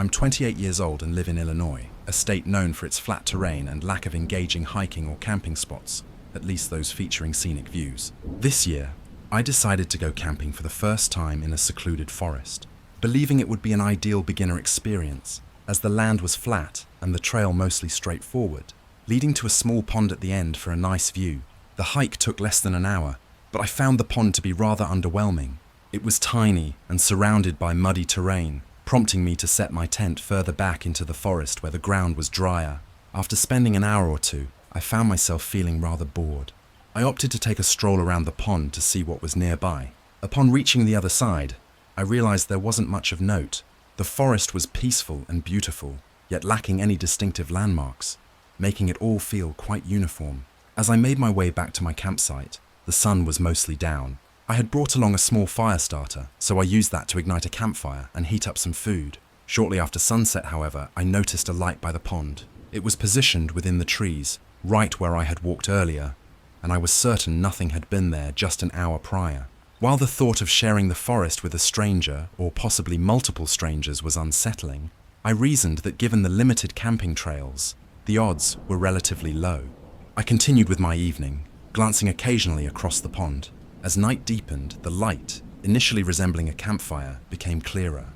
I'm 28 years old and live in Illinois, a state known for its flat terrain and lack of engaging hiking or camping spots, at least those featuring scenic views. This year, I decided to go camping for the first time in a secluded forest, believing it would be an ideal beginner experience, as the land was flat and the trail mostly straightforward, leading to a small pond at the end for a nice view. The hike took less than an hour, but I found the pond to be rather underwhelming. It was tiny and surrounded by muddy terrain, prompting me to set my tent further back into the forest where the ground was drier. After spending an hour or two, I found myself feeling rather bored. I opted to take a stroll around the pond to see what was nearby. Upon reaching the other side, I realized there wasn't much of note. The forest was peaceful and beautiful, yet lacking any distinctive landmarks, making it all feel quite uniform. As I made my way back to my campsite, the sun was mostly down. I had brought along a small fire starter, so I used that to ignite a campfire and heat up some food. Shortly after sunset, however, I noticed a light by the pond. It was positioned within the trees, right where I had walked earlier, and I was certain nothing had been there just an hour prior. While the thought of sharing the forest with a stranger, or possibly multiple strangers, was unsettling, I reasoned that given the limited camping trails, the odds were relatively low. I continued with my evening, glancing occasionally across the pond. As night deepened, the light, initially resembling a campfire, became clearer.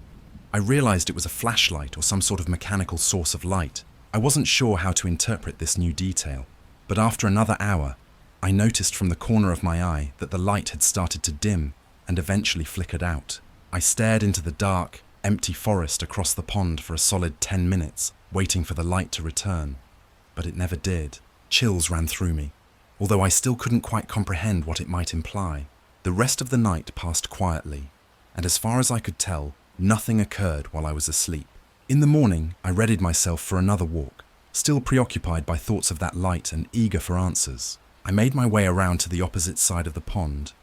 I realized it was a flashlight or some sort of mechanical source of light. I wasn't sure how to interpret this new detail, but after another hour, I noticed from the corner of my eye that the light had started to dim and eventually flickered out. I stared into the dark, empty forest across the pond for a solid 10 minutes, waiting for the light to return. But it never did. Chills ran through me, although I still couldn't quite comprehend what it might imply. The rest of the night passed quietly, and as far as I could tell, nothing occurred while I was asleep. In the morning, I readied myself for another walk, still preoccupied by thoughts of that light and eager for answers. I made my way around to the opposite side of the pond,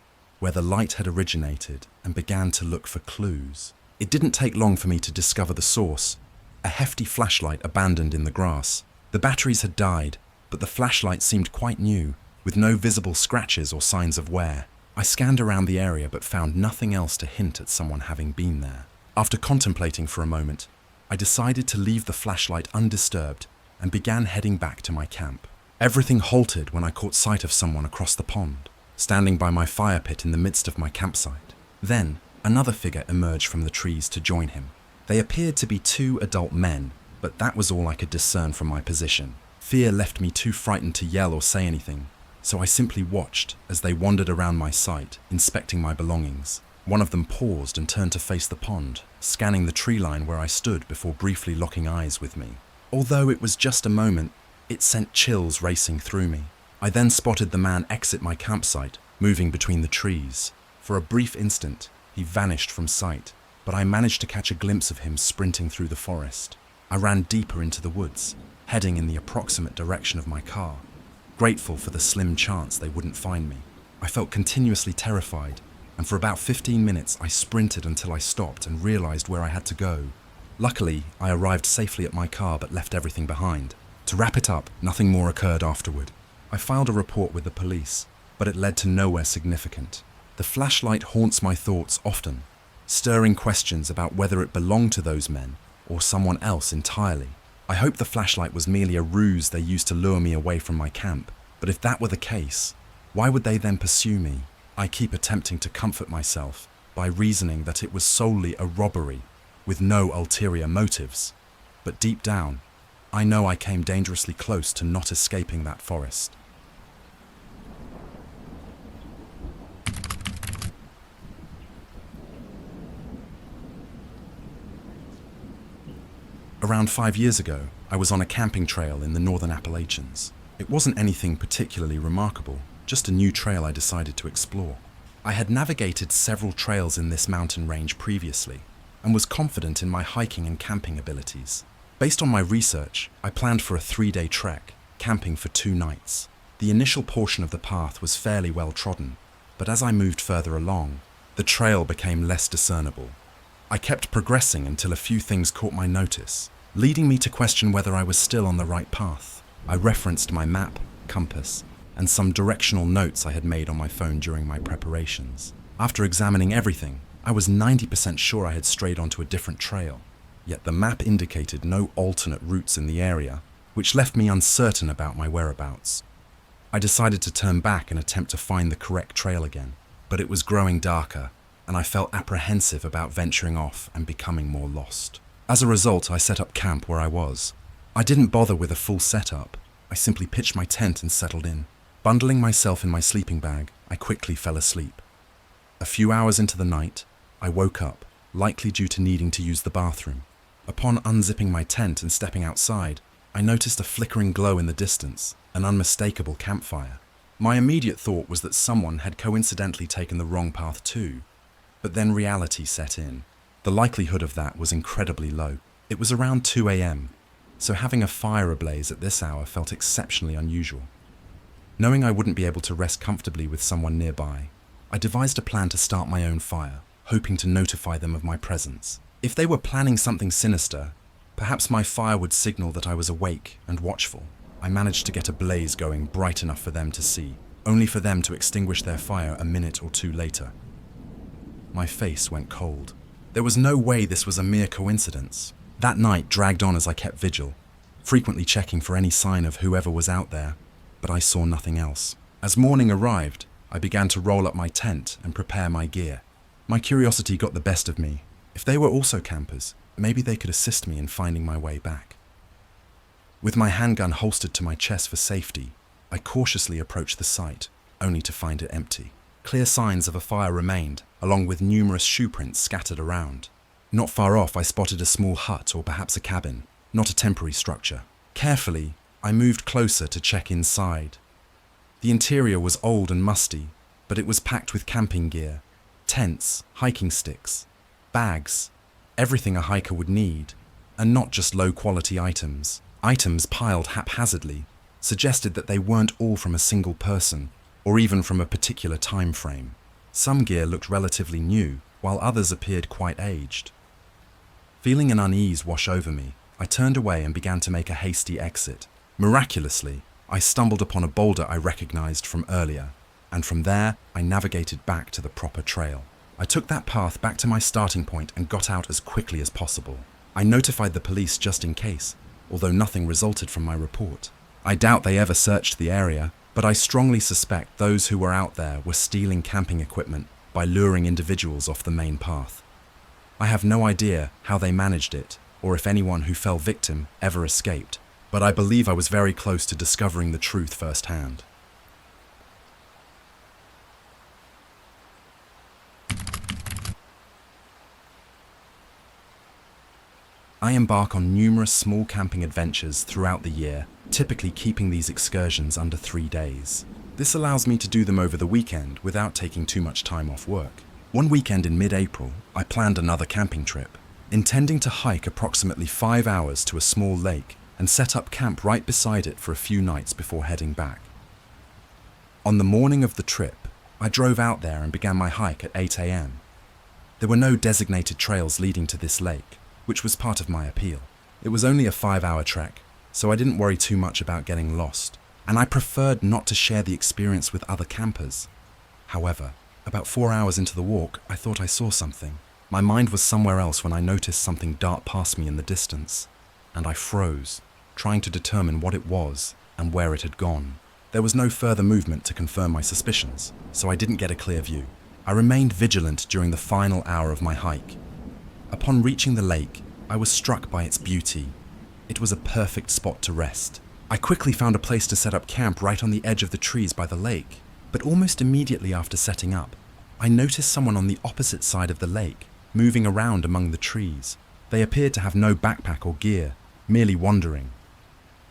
where the light had originated, and began to look for clues. It didn't take long for me to discover the source, a hefty flashlight abandoned in the grass. The batteries had died, but the flashlight seemed quite new, with no visible scratches or signs of wear. I scanned around the area but found nothing else to hint at someone having been there. After contemplating for a moment, I decided to leave the flashlight undisturbed and began heading back to my camp. Everything halted when I caught sight of someone across the pond, standing by my fire pit in the midst of my campsite. Then, another figure emerged from the trees to join him. They appeared to be two adult men, but that was all I could discern from my position. Fear left me too frightened to yell or say anything, so I simply watched as they wandered around my site, inspecting my belongings. One of them paused and turned to face the pond, scanning the tree line where I stood before briefly locking eyes with me. Although it was just a moment, it sent chills racing through me. I then spotted the man exit my campsite, moving between the trees. For a brief instant, he vanished from sight, but I managed to catch a glimpse of him sprinting through the forest. I ran deeper into the woods, heading in the approximate direction of my car, grateful for the slim chance they wouldn't find me. I felt continuously terrified, and for about 15 minutes I sprinted until I stopped and realized where I had to go. Luckily, I arrived safely at my car but left everything behind. To wrap it up, nothing more occurred afterward. I filed a report with the police, but it led to nowhere significant. The flashlight haunts my thoughts often, stirring questions about whether it belonged to those men or someone else entirely. I hope the flashlight was merely a ruse they used to lure me away from my camp, but if that were the case, why would they then pursue me? I keep attempting to comfort myself by reasoning that it was solely a robbery with no ulterior motives, but deep down, I know I came dangerously close to not escaping that forest. Around 5 years ago, I was on a camping trail in the northern Appalachians. It wasn't anything particularly remarkable, just a new trail I decided to explore. I had navigated several trails in this mountain range previously, and was confident in my hiking and camping abilities. Based on my research, I planned for a 3-day trek, camping for 2 nights. The initial portion of the path was fairly well trodden, but as I moved further along, the trail became less discernible. I kept progressing until a few things caught my notice, leading me to question whether I was still on the right path. I referenced my map, compass, and some directional notes I had made on my phone during my preparations. After examining everything, I was 90% sure I had strayed onto a different trail. yet the map indicated no alternate routes in the area, which left me uncertain about my whereabouts. I decided to turn back and attempt to find the correct trail again, but it was growing darker, and I felt apprehensive about venturing off and becoming more lost. As a result, I set up camp where I was. I didn't bother with a full setup. I simply pitched my tent and settled in. Bundling myself in my sleeping bag, I quickly fell asleep. A few hours into the night, I woke up, likely due to needing to use the bathroom. Upon unzipping my tent and stepping outside, I noticed a flickering glow in the distance, an unmistakable campfire. My immediate thought was that someone had coincidentally taken the wrong path too, but then reality set in. The likelihood of that was incredibly low. It was around 2 a.m., so having a fire ablaze at this hour felt exceptionally unusual. Knowing I wouldn't be able to rest comfortably with someone nearby, I devised a plan to start my own fire, hoping to notify them of my presence. If they were planning something sinister, perhaps my fire would signal that I was awake and watchful. I managed to get a blaze going bright enough for them to see, only for them to extinguish their fire a minute or two later. My face went cold. There was no way this was a mere coincidence. That night dragged on as I kept vigil, frequently checking for any sign of whoever was out there, but I saw nothing else. As morning arrived, I began to roll up my tent and prepare my gear. My curiosity got the best of me. If they were also campers, maybe they could assist me in finding my way back. With my handgun holstered to my chest for safety, I cautiously approached the site, only to find it empty. Clear signs of a fire remained, along with numerous shoe prints scattered around. Not far off, I spotted a small hut or perhaps a cabin, not a temporary structure. Carefully, I moved closer to check inside. The interior was old and musty, but it was packed with camping gear, tents, hiking sticks, bags, everything a hiker would need, and not just low-quality items. Items piled haphazardly suggested that they weren't all from a single person, or even from a particular time frame. Some gear looked relatively new, while others appeared quite aged. Feeling an unease wash over me, I turned away and began to make a hasty exit. Miraculously, I stumbled upon a boulder I recognized from earlier, and from there, I navigated back to the proper trail. I took that path back to my starting point and got out as quickly as possible. I notified the police just in case, although nothing resulted from my report. I doubt they ever searched the area, but I strongly suspect those who were out there were stealing camping equipment by luring individuals off the main path. I have no idea how they managed it, or if anyone who fell victim ever escaped, but I believe I was very close to discovering the truth firsthand. I embark on numerous small camping adventures throughout the year, typically keeping these excursions under 3 days. This allows me to do them over the weekend without taking too much time off work. One weekend in mid-April, I planned another camping trip, intending to hike approximately 5 hours to a small lake and set up camp right beside it for a few nights before heading back. On the morning of the trip, I drove out there and began my hike at 8 a.m. There were no designated trails leading to this lake, which was part of my appeal. It was only a 5-hour trek, so I didn't worry too much about getting lost, and I preferred not to share the experience with other campers. However, about 4 hours into the walk, I thought I saw something. My mind was somewhere else when I noticed something dart past me in the distance, and I froze, trying to determine what it was and where it had gone. There was no further movement to confirm my suspicions, so I didn't get a clear view. I remained vigilant during the final hour of my hike. Upon reaching the lake, I was struck by its beauty. It was a perfect spot to rest. I quickly found a place to set up camp right on the edge of the trees by the lake, but almost immediately after setting up, I noticed someone on the opposite side of the lake, moving around among the trees. They appeared to have no backpack or gear, merely wandering.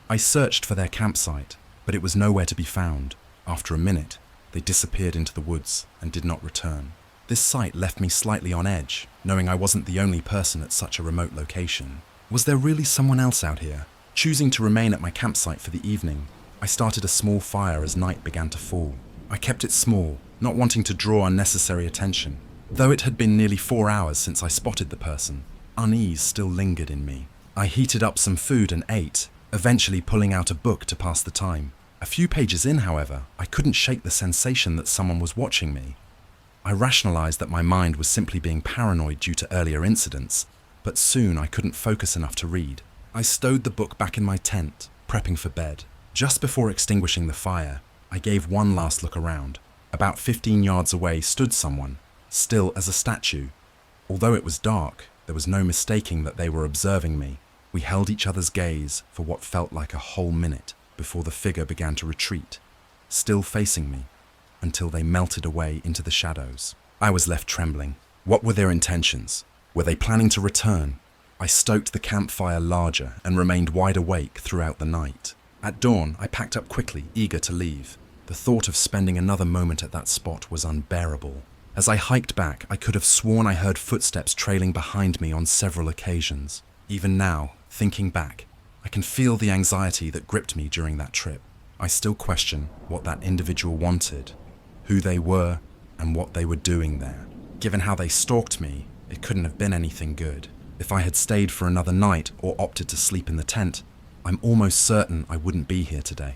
I searched for their campsite, but it was nowhere to be found. After a minute, they disappeared into the woods and did not return. This sight left me slightly on edge, knowing I wasn't the only person at such a remote location. Was there really someone else out here? Choosing to remain at my campsite for the evening, I started a small fire as night began to fall. I kept it small, not wanting to draw unnecessary attention. Though it had been nearly 4 hours since I spotted the person, unease still lingered in me. I heated up some food and ate, eventually pulling out a book to pass the time. A few pages in, however, I couldn't shake the sensation that someone was watching me. I rationalized that my mind was simply being paranoid due to earlier incidents, but soon I couldn't focus enough to read. I stowed the book back in my tent, prepping for bed. Just before extinguishing the fire, I gave one last look around. About 15 yards away stood someone, still as a statue. Although it was dark, there was no mistaking that they were observing me. We held each other's gaze for what felt like a whole minute before the figure began to retreat, still facing me, until they melted away into the shadows. I was left trembling. What were their intentions? Were they planning to return? I stoked the campfire larger and remained wide awake throughout the night. At dawn, I packed up quickly, eager to leave. The thought of spending another moment at that spot was unbearable. As I hiked back, I could have sworn I heard footsteps trailing behind me on several occasions. Even now, thinking back, I can feel the anxiety that gripped me during that trip. I still question what that individual wanted, who they were, and what they were doing there. Given how they stalked me, it couldn't have been anything good. If I had stayed for another night or opted to sleep in the tent, I'm almost certain I wouldn't be here today.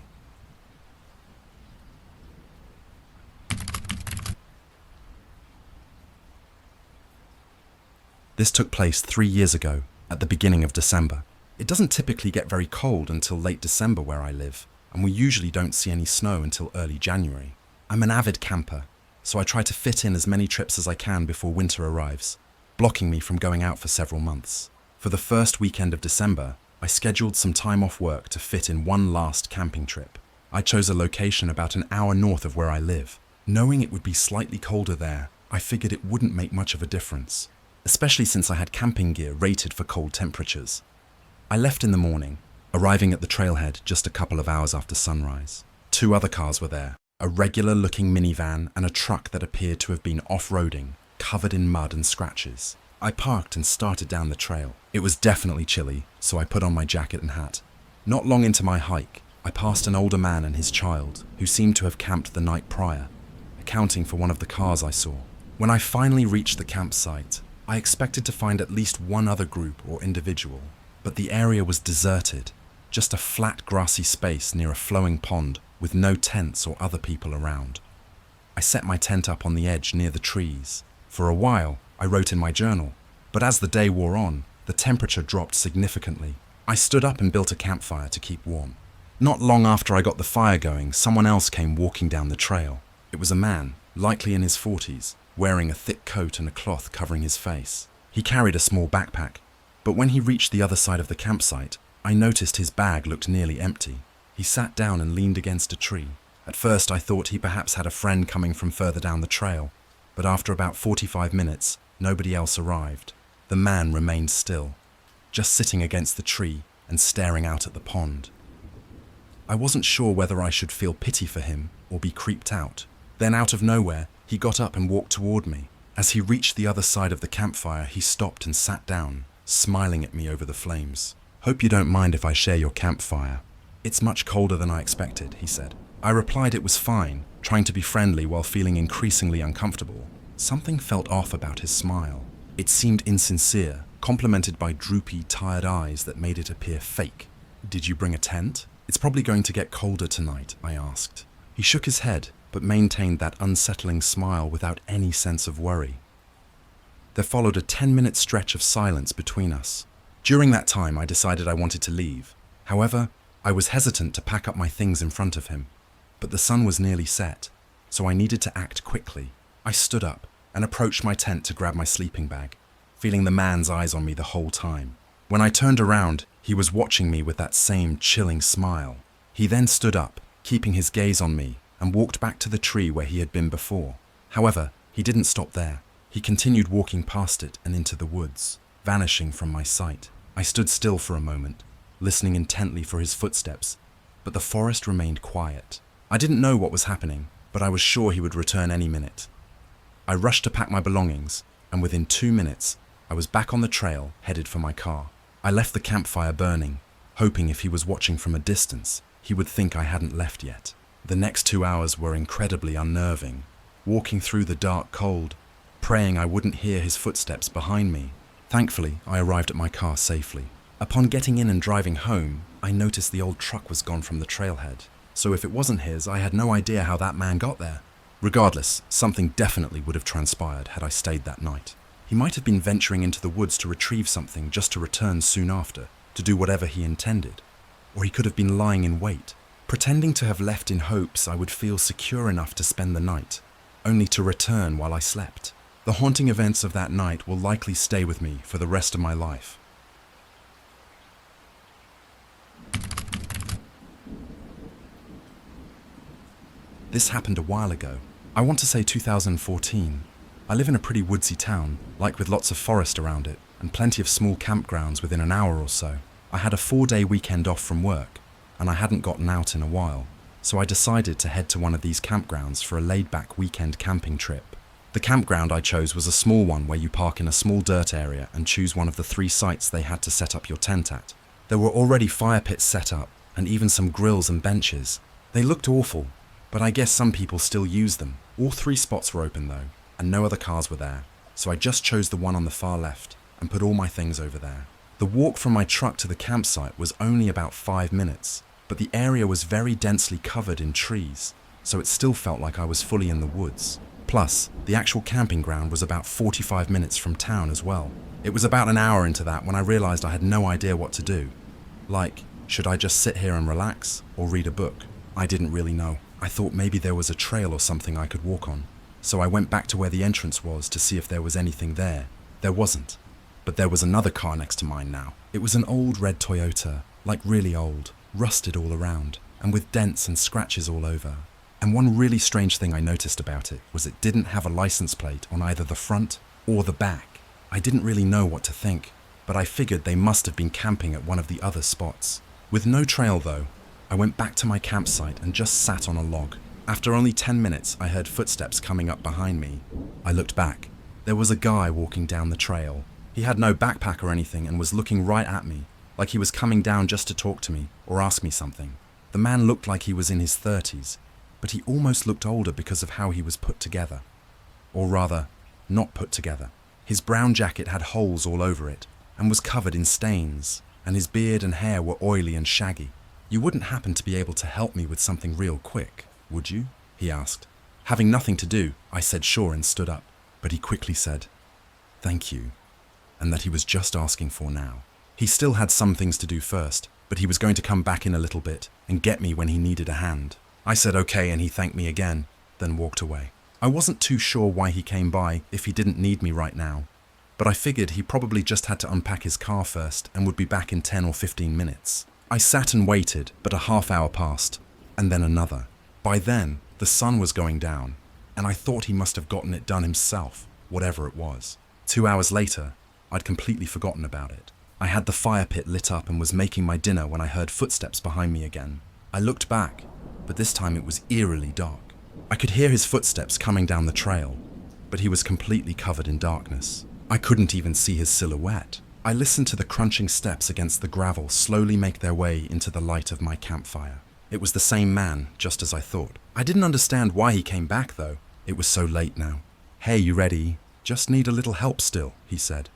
This took place 3 years ago, at the beginning of December. It doesn't typically get very cold until late December where I live, and we usually don't see any snow until early January. I'm an avid camper, so I try to fit in as many trips as I can before winter arrives, blocking me from going out for several months. For the first weekend of December, I scheduled some time off work to fit in one last camping trip. I chose a location about an hour north of where I live. Knowing it would be slightly colder there, I figured it wouldn't make much of a difference, especially since I had camping gear rated for cold temperatures. I left in the morning, arriving at the trailhead just a couple of hours after sunrise. 2 other cars were there, a regular-looking minivan and a truck that appeared to have been off-roading, covered in mud and scratches. I parked and started down the trail. It was definitely chilly, so I put on my jacket and hat. Not long into my hike, I passed an older man and his child, who seemed to have camped the night prior, accounting for one of the cars I saw. When I finally reached the campsite, I expected to find at least one other group or individual, but the area was deserted, just a flat grassy space near a flowing pond with no tents or other people around. I set my tent up on the edge near the trees. For a while, I wrote in my journal, but as the day wore on, the temperature dropped significantly. I stood up and built a campfire to keep warm. Not long after I got the fire going, someone else came walking down the trail. It was a man, likely in his 40s, wearing a thick coat and a cloth covering his face. He carried a small backpack, but when he reached the other side of the campsite, I noticed his bag looked nearly empty. He sat down and leaned against a tree. At first I thought he perhaps had a friend coming from further down the trail, but after about 45 minutes, nobody else arrived. The man remained still, just sitting against the tree and staring out at the pond. I wasn't sure whether I should feel pity for him or be creeped out. Then out of nowhere, he got up and walked toward me. As he reached the other side of the campfire, he stopped and sat down, smiling at me over the flames. "Hope you don't mind if I share your campfire. It's much colder than I expected," he said. I replied it was fine, trying to be friendly while feeling increasingly uncomfortable. Something felt off about his smile. It seemed insincere, complemented by droopy, tired eyes that made it appear fake. "Did you bring a tent? It's probably going to get colder tonight," I asked. He shook his head, but maintained that unsettling smile without any sense of worry. There followed a 10-minute stretch of silence between us. During that time, I decided I wanted to leave. However, I was hesitant to pack up my things in front of him. But the sun was nearly set, so I needed to act quickly. I stood up and approached my tent to grab my sleeping bag, feeling the man's eyes on me the whole time. When I turned around, he was watching me with that same chilling smile. He then stood up, keeping his gaze on me, and walked back to the tree where he had been before. However, he didn't stop there. He continued walking past it and into the woods, vanishing from my sight. I stood still for a moment, listening intently for his footsteps, but the forest remained quiet. I didn't know what was happening, but I was sure he would return any minute. I rushed to pack my belongings, and within 2 minutes, I was back on the trail, headed for my car. I left the campfire burning, hoping if he was watching from a distance, he would think I hadn't left yet. The next 2 hours were incredibly unnerving, walking through the dark cold, praying I wouldn't hear his footsteps behind me. Thankfully, I arrived at my car safely. Upon getting in and driving home, I noticed the old truck was gone from the trailhead. So if it wasn't his, I had no idea how that man got there. Regardless, something definitely would have transpired had I stayed that night. He might have been venturing into the woods to retrieve something just to return soon after, to do whatever he intended. Or he could have been lying in wait, pretending to have left in hopes I would feel secure enough to spend the night, only to return while I slept. The haunting events of that night will likely stay with me for the rest of my life. This happened a while ago. I want to say 2014. I live in a pretty woodsy town, like with lots of forest around it, and plenty of small campgrounds within an hour or so. I had a 4-day weekend off from work, and I hadn't gotten out in a while, so I decided to head to one of these campgrounds for a laid-back weekend camping trip. The campground I chose was a small one where you park in a small dirt area and choose one of the 3 sites they had to set up your tent at. There were already fire pits set up, and even some grills and benches. They looked awful, but I guess some people still use them. All 3 spots were open though, and no other cars were there, so I just chose the one on the far left and put all my things over there. The walk from my truck to the campsite was only about 5 minutes, but the area was very densely covered in trees, so it still felt like I was fully in the woods. Plus, the actual camping ground was about 45 minutes from town as well. It was about an hour into that when I realized I had no idea what to do. Like, should I just sit here and relax or read a book? I didn't really know. I thought maybe there was a trail or something I could walk on. So I went back to where the entrance was to see if there was anything there. There wasn't. But there was another car next to mine now. It was an old red Toyota, like really old, rusted all around, and with dents and scratches all over. And one really strange thing I noticed about it was it didn't have a license plate on either the front or the back. I didn't really know what to think, but I figured they must have been camping at one of the other spots. With no trail though, I went back to my campsite and just sat on a log. After only 10 minutes, I heard footsteps coming up behind me. I looked back. There was a guy walking down the trail. He had no backpack or anything and was looking right at me, like he was coming down just to talk to me or ask me something. The man looked like he was in his 30s, but he almost looked older because of how he was put together. Or rather, not put together. His brown jacket had holes all over it and was covered in stains, and his beard and hair were oily and shaggy. "You wouldn't happen to be able to help me with something real quick, would you?" he asked. Having nothing to do, I said sure and stood up, but he quickly said, "Thank you," and that he was just asking for now. He still had some things to do first, but he was going to come back in a little bit and get me when he needed a hand. I said okay and he thanked me again, then walked away. I wasn't too sure why he came by if he didn't need me right now, but I figured he probably just had to unpack his car first and would be back in 10 or 15 minutes. I sat and waited, but a half hour passed, and then another. By then, the sun was going down, and I thought he must have gotten it done himself, whatever it was. 2 hours later, I'd completely forgotten about it. I had the fire pit lit up and was making my dinner when I heard footsteps behind me again. I looked back, but this time it was eerily dark. I could hear his footsteps coming down the trail, but he was completely covered in darkness. I couldn't even see his silhouette. I listened to the crunching steps against the gravel slowly make their way into the light of my campfire. It was the same man, just as I thought. I didn't understand why he came back though. It was so late now. "Hey, you ready? Just need a little help still," he said.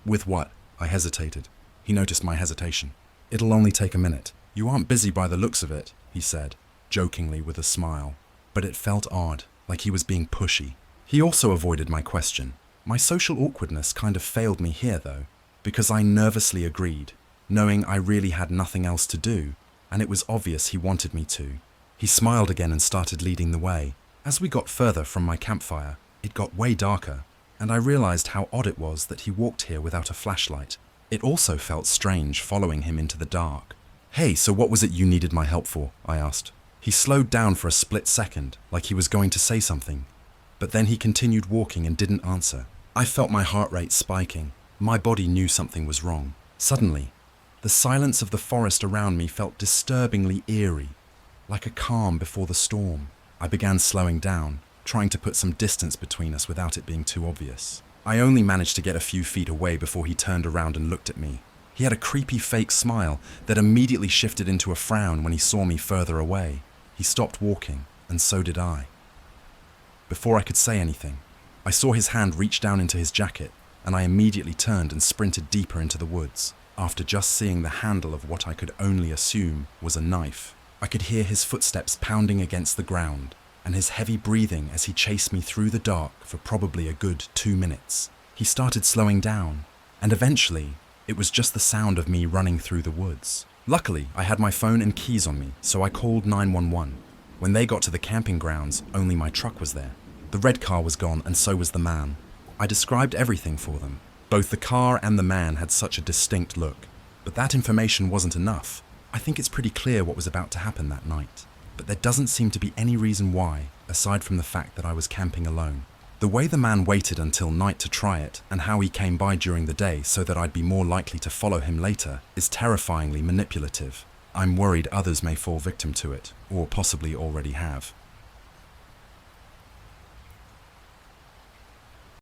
With what?" I hesitated. He noticed my hesitation. "It'll only take a minute. You aren't busy by the looks of it," he said, jokingly with a smile. But it felt odd, like he was being pushy. He also avoided my question. My social awkwardness kind of failed me here though, because I nervously agreed, knowing I really had nothing else to do, and it was obvious he wanted me to. He smiled again and started leading the way. As we got further from my campfire, it got way darker, and I realized how odd it was that he walked here without a flashlight. It also felt strange following him into the dark. "Hey, so what was it you needed my help for?" I asked. He slowed down for a split second, like he was going to say something, but then he continued walking and didn't answer. I felt my heart rate spiking. My body knew something was wrong. Suddenly, the silence of the forest around me felt disturbingly eerie, like a calm before the storm. I began slowing down, trying to put some distance between us without it being too obvious. I only managed to get a few feet away before he turned around and looked at me. He had a creepy fake smile that immediately shifted into a frown when he saw me further away. He stopped walking, and so did I. Before I could say anything, I saw his hand reach down into his jacket, and I immediately turned and sprinted deeper into the woods, after just seeing the handle of what I could only assume was a knife. I could hear his footsteps pounding against the ground, and his heavy breathing as he chased me through the dark for probably a good 2 minutes. He started slowing down, and eventually, it was just the sound of me running through the woods. Luckily, I had my phone and keys on me, so I called 911. When they got to the camping grounds, only my truck was there. The red car was gone, and so was the man. I described everything for them. Both the car and the man had such a distinct look. But that information wasn't enough. I think it's pretty clear what was about to happen that night. But there doesn't seem to be any reason why, aside from the fact that I was camping alone. The way the man waited until night to try it, and how he came by during the day so that I'd be more likely to follow him later, is terrifyingly manipulative. I'm worried others may fall victim to it, or possibly already have.